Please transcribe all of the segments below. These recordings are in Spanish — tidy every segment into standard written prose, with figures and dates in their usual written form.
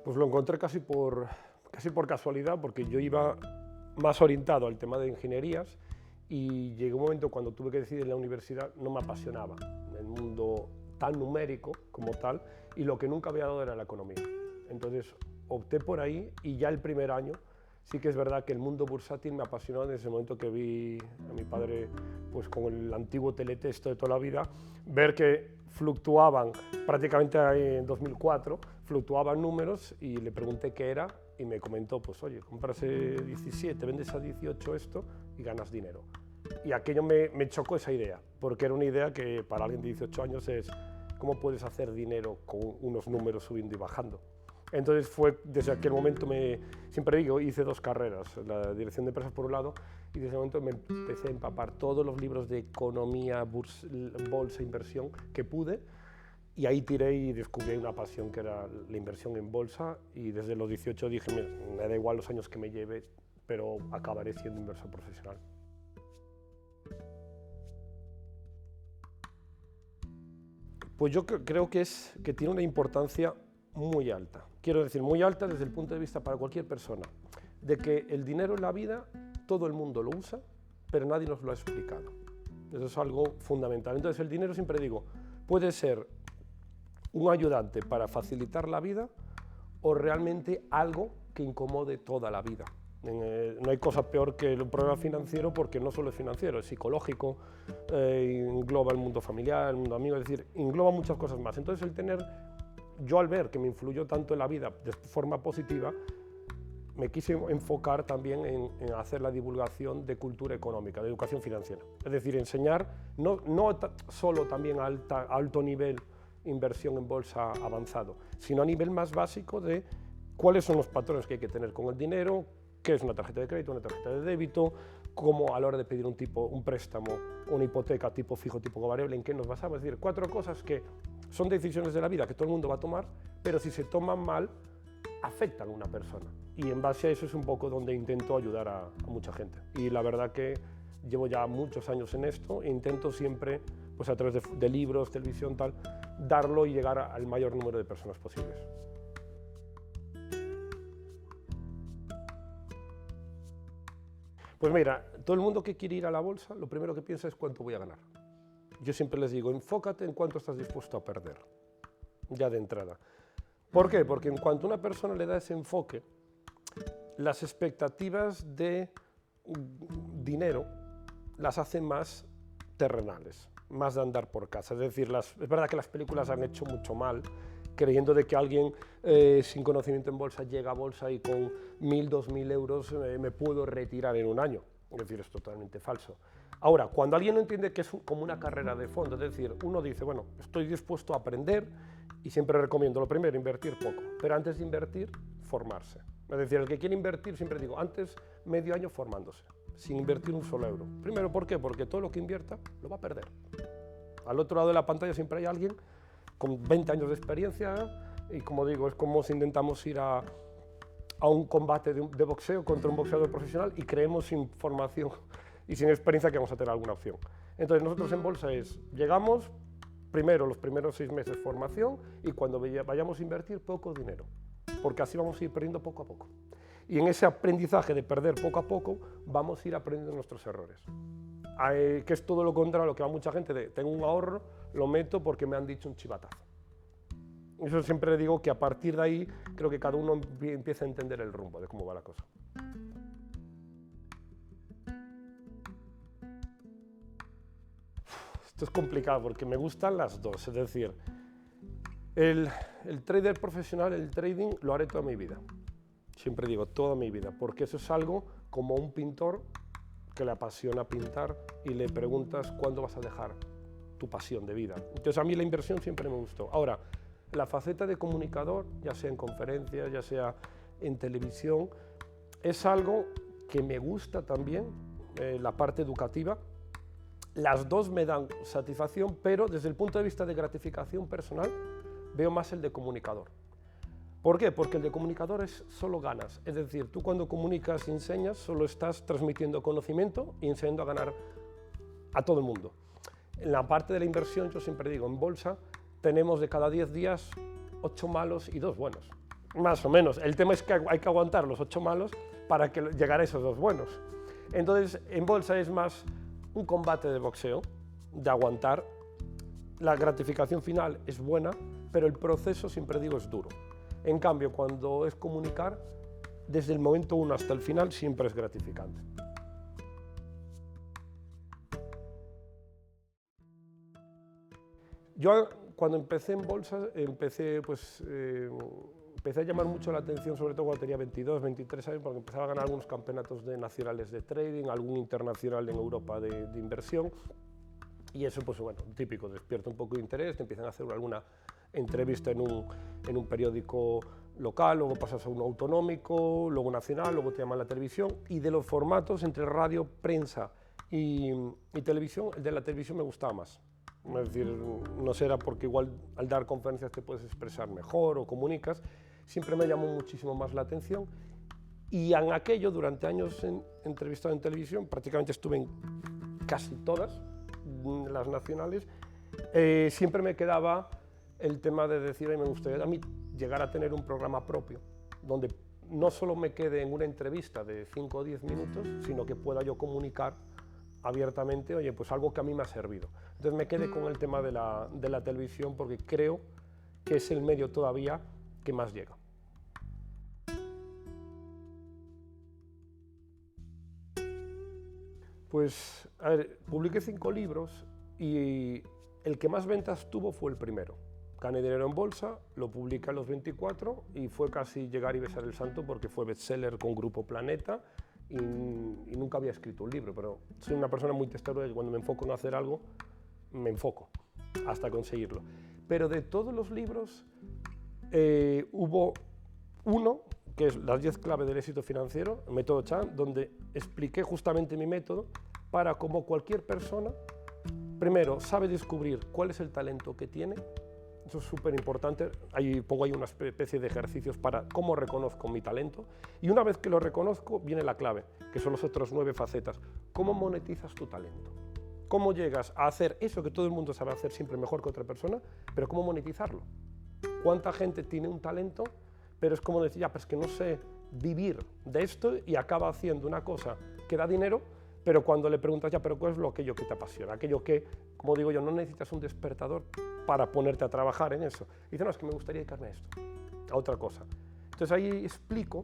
Pues lo encontré casi por casualidad, porque yo iba más orientado al tema de ingenierías y llegó un momento cuando tuve que decidir en la universidad, no me apasionaba el mundo tan numérico como tal, y lo que nunca había dado era la economía. Entonces opté por ahí y ya el primer año sí que es verdad que el mundo bursátil me apasionó desde el momento que vi a mi padre pues con el antiguo teletexto de toda la vida, ver que fluctuaban prácticamente en 2004, fluctuaban números y le pregunté qué era y me comentó, pues oye, compras 17, vendes a 18 esto y ganas dinero. Y aquello me chocó esa idea, porque era una idea que para alguien de 18 años es cómo puedes hacer dinero con unos números subiendo y bajando. Entonces fue desde aquel momento, siempre digo, hice dos carreras, la dirección de empresas por un lado, y desde ese momento me empecé a empapar todos los libros de economía, bolsa, inversión que pude, y ahí tiré y descubrí una pasión que era la inversión en bolsa, y desde los 18 dije, mira, me da igual los años que me lleve, pero acabaré siendo inversor profesional. Pues yo creo que tiene una importancia muy alta. Quiero decir, muy alta desde el punto de vista para cualquier persona, de que el dinero en la vida todo el mundo lo usa, pero nadie nos lo ha explicado. Eso es algo fundamental. Entonces el dinero, siempre digo, puede ser un ayudante para facilitar la vida o realmente algo que incomode toda la vida. No hay cosa peor que el problema financiero, porque no solo es financiero, es psicológico, engloba el mundo familiar, el mundo amigo, es decir, engloba muchas cosas más. Entonces yo al ver que me influyó tanto en la vida de forma positiva, me quise enfocar también en hacer la divulgación de cultura económica, de educación financiera. Es decir, enseñar no solo también a alto nivel inversión en bolsa avanzado, sino a nivel más básico de cuáles son los patrones que hay que tener con el dinero, qué es una tarjeta de crédito, una tarjeta de débito, cómo a la hora de pedir un préstamo, una hipoteca tipo fijo, tipo variable, en qué nos basamos. Es decir, 4 cosas que son decisiones de la vida que todo el mundo va a tomar, pero si se toman mal, afectan a una persona. Y en base a eso es un poco donde intento ayudar a mucha gente. Y la verdad que llevo ya muchos años en esto e intento siempre, pues a través de libros, televisión, tal, darlo y llegar al mayor número de personas posibles. Pues mira, todo el mundo que quiere ir a la bolsa, lo primero que piensa es cuánto voy a ganar. Yo siempre les digo, enfócate en cuánto estás dispuesto a perder, ya de entrada. ¿Por qué? Porque en cuanto una persona le da ese enfoque, las expectativas de dinero las hace más terrenales, más de andar por casa. Es decir, es verdad que las películas han hecho mucho mal, creyendo de que alguien sin conocimiento en bolsa llega a bolsa y con 1.000, 2.000 euros me puedo retirar en un año. Es decir, es totalmente falso. Ahora, cuando alguien no entiende que es como una carrera de fondo, es decir, uno dice, bueno, estoy dispuesto a aprender y siempre recomiendo, lo primero, invertir poco, pero antes de invertir, formarse. Es decir, el que quiere invertir, siempre digo, antes medio año formándose, sin invertir un solo euro. Primero, ¿por qué? Porque todo lo que invierta lo va a perder. Al otro lado de la pantalla siempre hay alguien con 20 años de experiencia y, como digo, es como si intentamos ir a un combate de boxeo contra un boxeador profesional y creemos sin formación y sin experiencia que vamos a tener alguna opción. Entonces nosotros en bolsa llegamos, primero los primeros 6 meses formación y cuando vayamos a invertir poco dinero, porque así vamos a ir perdiendo poco a poco. Y en ese aprendizaje de perder poco a poco vamos a ir aprendiendo nuestros errores. Que es todo lo contrario a lo que va mucha gente de tengo un ahorro, lo meto porque me han dicho un chivatazo. Eso siempre le digo que a partir de ahí creo que cada uno empieza a entender el rumbo de cómo va la cosa. Esto es complicado porque me gustan las dos, es decir, el trader profesional, el trading, lo haré toda mi vida. Siempre digo toda mi vida, porque eso es algo como un pintor que le apasiona pintar y le preguntas cuándo vas a dejar tu pasión de vida. Entonces a mí la inversión siempre me gustó. Ahora, la faceta de comunicador, ya sea en conferencias, ya sea en televisión, es algo que me gusta también, la parte educativa. Las dos me dan satisfacción, pero desde el punto de vista de gratificación personal, veo más el de comunicador. ¿Por qué? Porque el de comunicador es solo ganas, es decir, tú cuando comunicas y enseñas solo estás transmitiendo conocimiento y enseñando a ganar a todo el mundo. En la parte de la inversión, yo siempre digo, en bolsa tenemos de cada 10 días 8 malos y 2 buenos. Más o menos. El tema es que hay que aguantar los 8 malos para que llegar a esos 2 buenos. Entonces, en bolsa es más un combate de boxeo, de aguantar. La gratificación final es buena, pero el proceso, siempre digo, es duro. En cambio, cuando es comunicar, desde el momento 1 hasta el final, siempre es gratificante. Yo, cuando empecé en bolsa, empecé a llamar mucho la atención, sobre todo cuando tenía 22, 23 años, porque empezaba a ganar algunos campeonatos nacionales de trading, algún internacional en Europa de inversión, y eso, pues bueno, típico, despierta un poco de interés, te empiezan a hacer alguna entrevista en un periódico local, luego pasas a uno autonómico, luego nacional, luego te llaman a la televisión, y de los formatos entre radio, prensa y televisión, el de la televisión me gustaba más. Es decir, no será porque igual al dar conferencias te puedes expresar mejor o comunicas, siempre me llamó muchísimo más la atención, y en aquello, durante años entrevistado en televisión, prácticamente estuve en casi todas las nacionales, siempre me quedaba el tema de decir, me gustaría a mí llegar a tener un programa propio, donde no solo me quede en una entrevista de 5 o 10 minutos, sino que pueda yo comunicar abiertamente, oye, pues algo que a mí me ha servido. Entonces me quedé con el tema de la televisión, porque creo que es el medio todavía que más llega. Pues, a ver, publiqué 5 libros y el que más ventas tuvo fue el primero. Gané dinero en bolsa, lo publiqué a los 24 y fue casi llegar y besar el santo, porque fue bestseller con Grupo Planeta y nunca había escrito un libro, pero soy una persona muy testaruda y cuando me enfoco en hacer algo, me enfoco hasta conseguirlo. Pero de todos los libros hubo uno, que es Las 10 claves del éxito financiero, el método Chan, donde expliqué justamente mi método para como cualquier persona, primero, sabe descubrir cuál es el talento que tiene. Eso es súper importante. Pongo ahí una especie de ejercicios para cómo reconozco mi talento. Y una vez que lo reconozco, viene la clave, que son los otros 9 facetas. ¿Cómo monetizas tu talento? ¿Cómo llegas a hacer eso que todo el mundo sabe hacer siempre mejor que otra persona, pero cómo monetizarlo? ¿Cuánta gente tiene un talento, pero es como decir, ya, pues que no sé vivir de esto, y acaba haciendo una cosa que da dinero, pero cuando le preguntas, ya, pero ¿cuál es aquello que te apasiona? Aquello que, como digo yo, no necesitas un despertador para ponerte a trabajar en eso. Y dice, no, es que me gustaría dedicarme a esto, a otra cosa. Entonces ahí explico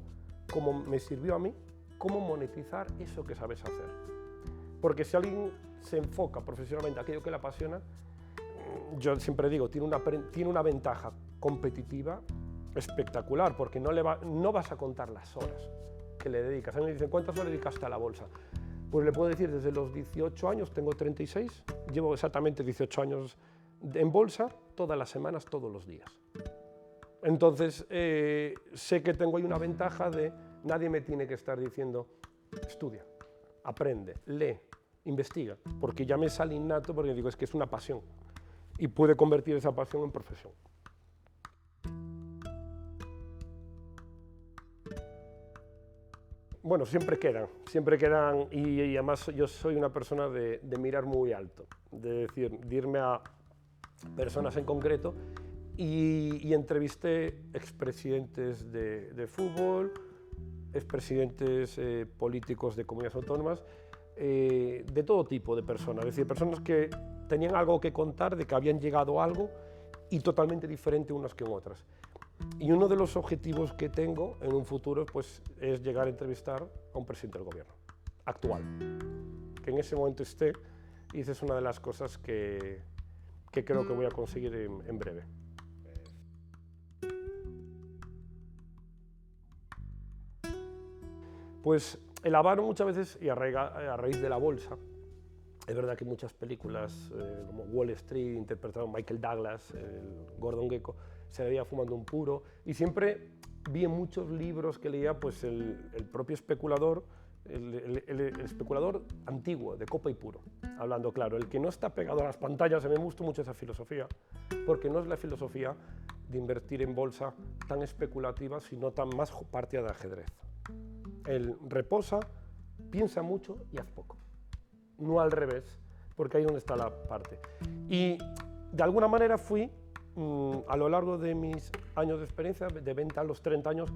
cómo me sirvió a mí, cómo monetizar eso que sabes hacer. Porque si alguien se enfoca profesionalmente a aquello que le apasiona, yo siempre digo, tiene una ventaja competitiva espectacular, porque no vas a contar las horas que le dedicas. A mí me dicen, ¿cuántas horas dedicaste a la bolsa? Pues le puedo decir, desde los 18 años, tengo 36, llevo exactamente 18 años en bolsa, todas las semanas, todos los días. Entonces, sé que tengo ahí una ventaja de nadie me tiene que estar diciendo, estudia, aprende, lee, investiga, porque ya me sale innato, porque digo, es que es una pasión y puede convertir esa pasión en profesión. Bueno, siempre quedan y además yo soy una persona de mirar muy alto, de decir, de irme a personas en concreto y entrevisté expresidentes de fútbol, expresidentes políticos de comunidades autónomas, de todo tipo de personas, es decir, personas que tenían algo que contar, de que habían llegado a algo y totalmente diferente unas que en otras. Y uno de los objetivos que tengo en un futuro, pues, es llegar a entrevistar a un presidente del gobierno actual, que en ese momento esté, y esa es una de las cosas que creo que voy a conseguir en breve. Pues el avaro muchas veces, y a raíz de la bolsa, es verdad que muchas películas como Wall Street, interpretado Michael Douglas, el Gordon Gekko, se veía fumando un puro, y siempre vi en muchos libros que leía, pues el propio especulador, el especulador antiguo, de copa y puro, hablando claro, el que no está pegado a las pantallas. A mí me gusta mucho esa filosofía, porque no es la filosofía de invertir en bolsa tan especulativa, sino tan más partida de ajedrez. Él reposa, piensa mucho y haz poco, no al revés, porque ahí es donde está la parte. Y de alguna manera fui a lo largo de mis años de experiencia, de 20 a los 30 años,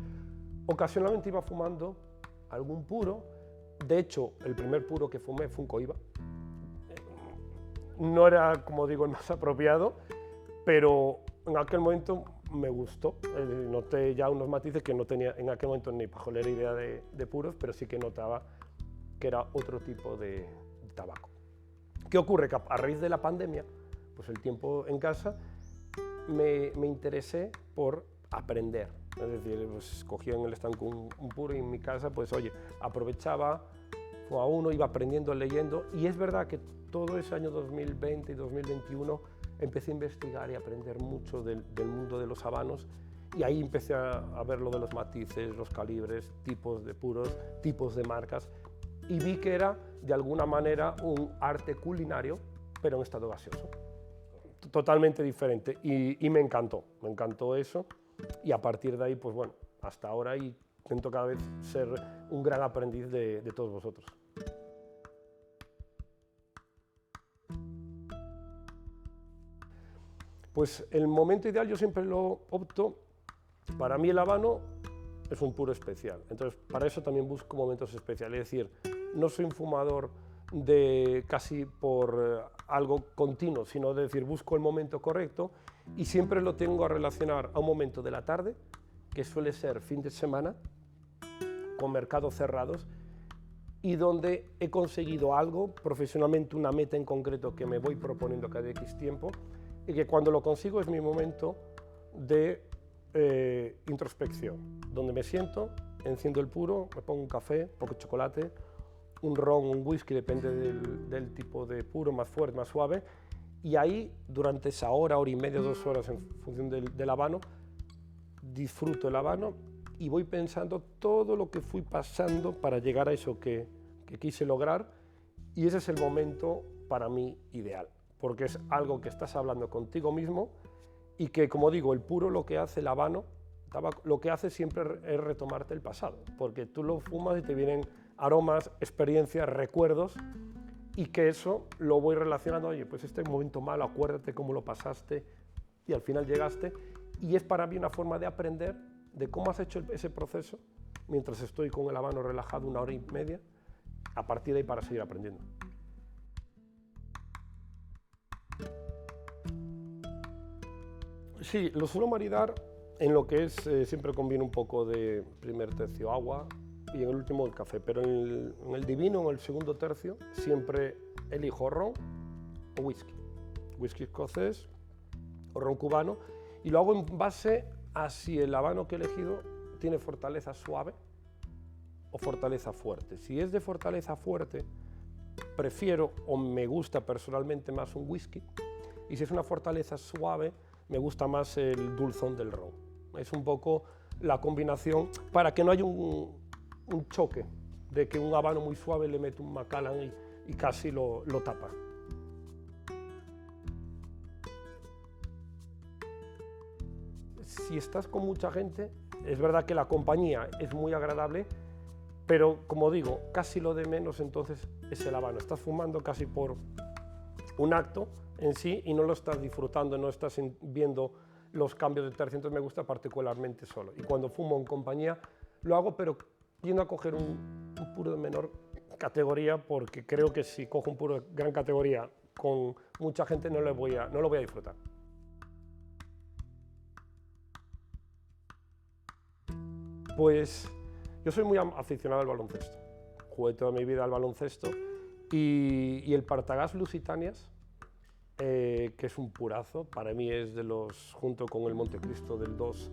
ocasionalmente iba fumando algún puro. De hecho, el primer puro que fumé fue un Cohiba. No era, como digo, el más apropiado, pero en aquel momento me gustó. Noté ya unos matices que no tenía en aquel momento ni pajolera idea de puros, pero sí que notaba que era otro tipo de tabaco. ¿Qué ocurre? Que a raíz de la pandemia, pues el tiempo en casa, me interesé por aprender. Es decir, pues, cogía en el estanco un puro y en mi casa, pues oye, aprovechaba, a uno iba aprendiendo, leyendo, y es verdad que todo ese año 2020 y 2021 empecé a investigar y a aprender mucho del mundo de los habanos, y ahí empecé a ver lo de los matices, los calibres, tipos de puros, tipos de marcas, y vi que era de alguna manera un arte culinario, pero en estado gaseoso. Totalmente diferente, y me encantó eso, y a partir de ahí, pues bueno, hasta ahora intento cada vez ser un gran aprendiz de todos vosotros. Pues el momento ideal yo siempre lo opto, para mí el habano es un puro especial, entonces para eso también busco momentos especiales, es decir, no soy un fumador de casi por algo continuo, sino de decir, busco el momento correcto y siempre lo tengo a relacionar a un momento de la tarde, que suele ser fin de semana, con mercados cerrados, y donde he conseguido algo profesionalmente, una meta en concreto que me voy proponiendo cada X tiempo, y que cuando lo consigo es mi momento de introspección, donde me siento, enciendo el puro, me pongo un café, un poco de chocolate, un ron, un whisky, depende del tipo de puro, más fuerte, más suave, y ahí durante esa hora, hora y media, 2 horas en función del habano, disfruto el habano y voy pensando todo lo que fui pasando para llegar a eso que quise lograr, y ese es el momento para mí ideal, porque es algo que estás hablando contigo mismo y que, como digo, el puro lo que hace, el habano, lo que hace siempre es retomarte el pasado, porque tú lo fumas y te vienen aromas, experiencias, recuerdos, y que eso lo voy relacionando, oye, pues este momento malo, acuérdate cómo lo pasaste y al final llegaste, y es para mí una forma de aprender de cómo has hecho ese proceso mientras estoy con el habano relajado 1 hora y media, a partir de ahí para seguir aprendiendo. Sí, lo suelo maridar en lo que es, siempre conviene un poco de primer tercio agua y en el último el café, pero en el divino, en el segundo tercio, siempre elijo ron o whisky. Whisky escocés o ron cubano, y lo hago en base a si el habano que he elegido tiene fortaleza suave o fortaleza fuerte. Si es de fortaleza fuerte, prefiero o me gusta personalmente más un whisky, y si es una fortaleza suave, me gusta más el dulzón del ron. Es un poco la combinación para que no haya un choque de que un habano muy suave le mete un Macallan y casi lo tapa. Si estás con mucha gente, es verdad que la compañía es muy agradable, pero como digo, casi lo de menos entonces es el habano. Estás fumando casi por un acto en sí y no lo estás disfrutando, no estás viendo los cambios de tercio, entonces me gusta particularmente solo. Y cuando fumo en compañía lo hago, pero yendo a coger un puro de menor categoría, porque creo que si cojo un puro de gran categoría con mucha gente no lo voy a disfrutar. Pues yo soy muy aficionado al baloncesto, jugué toda mi vida al baloncesto, y el Partagás Lusitanias, que es un purazo, para mí es de los, junto con el Montecristo del 2,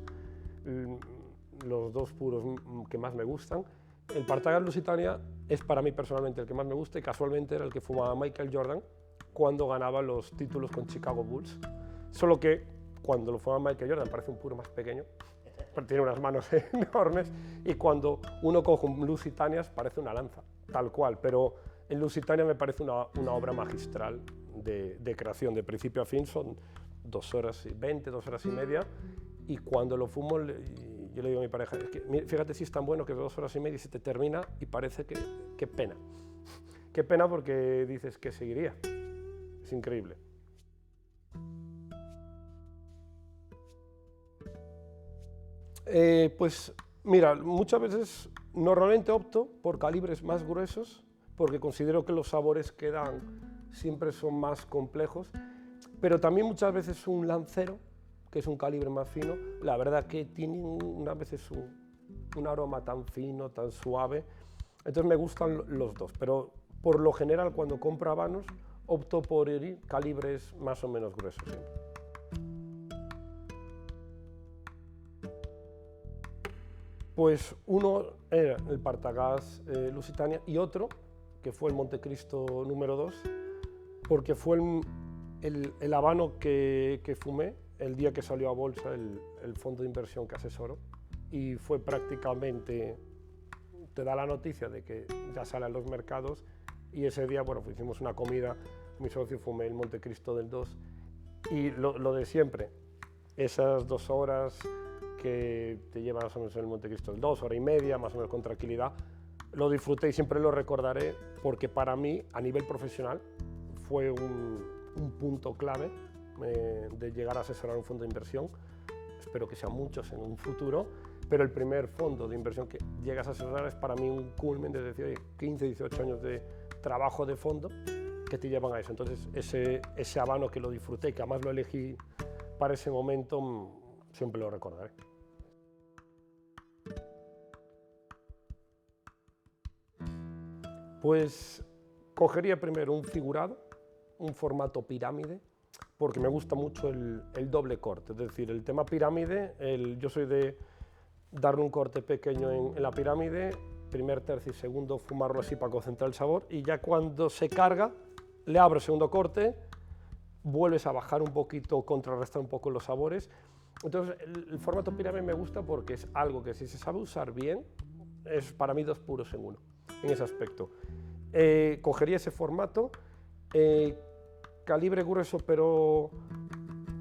los 2 puros que más me gustan. El Partagás Lusitania es para mí personalmente el que más me gusta, y casualmente era el que fumaba Michael Jordan cuando ganaba los títulos con Chicago Bulls, solo que cuando lo fumaba Michael Jordan parece un puro más pequeño, tiene unas manos enormes, y cuando uno coge un Lusitanias parece una lanza, tal cual, pero el Lusitania me parece una obra magistral de creación, de principio a fin. Son 2 horas y 20, 2 horas y media, y cuando lo fumo, yo le digo a mi pareja, es que, fíjate si es tan bueno que 2 horas y media y se te termina y parece que, qué pena. Qué pena, porque dices que seguiría. Es increíble. Pues mira, muchas veces normalmente opto por calibres más gruesos porque considero que los sabores que dan siempre son más complejos, pero también muchas veces un lancero, que es un calibre más fino, la verdad que tiene unas veces un aroma tan fino, tan suave, entonces me gustan los dos, pero por lo general cuando compro habanos opto por ir calibres más o menos gruesos siempre. Pues uno era el Partagás Lusitania y otro, que fue el Montecristo número 2, porque fue el habano que fumé el día que salió a bolsa el fondo de inversión que asesoro, y fue prácticamente, te da la noticia de que ya sale a los mercados, y ese día, bueno, pues hicimos una comida, mi socio fumé el Montecristo del 2, y lo de siempre, esas 2 horas que te lleva más o menos en el Montecristo, 2 horas y media, más o menos con tranquilidad, lo disfruté y siempre lo recordaré porque para mí, a nivel profesional, fue un punto clave de llegar a asesorar un fondo de inversión. Espero que sean muchos en un futuro, pero el primer fondo de inversión que llegas a asesorar es para mí un culmen de decir, oye, 15, 18 años de trabajo de fondo que te llevan a eso. Entonces, ese habano que lo disfruté, que además lo elegí para ese momento, siempre lo recordaré. Pues cogería primero un figurado, un formato pirámide, porque me gusta mucho el doble corte, es decir, el tema pirámide, yo soy de darle un corte pequeño en la pirámide, primer tercio y segundo fumarlo así para concentrar el sabor, y ya cuando se carga, le abro el segundo corte, vuelves a bajar un poquito, contrarrestar un poco los sabores. Entonces el formato pirámide me gusta porque es algo que si se sabe usar bien, es para mí 2 puros en 1, en ese aspecto. Cogería ese formato, calibre grueso pero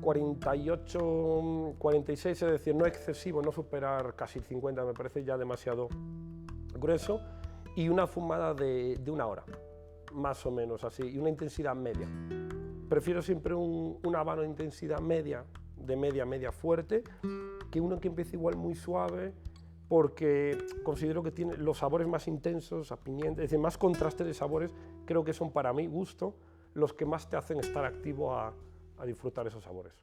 48, 46, es decir, no excesivo, no superar casi 50, me parece ya demasiado grueso, y una fumada de 1 hora, más o menos así, y una intensidad media. Prefiero siempre un habano de intensidad media, de media fuerte, que uno que empiece igual muy suave, porque considero que tiene los sabores más intensos, a pimienta, es decir, más contrastes de sabores, creo que son para mi gusto los que más te hacen estar activo a disfrutar esos sabores.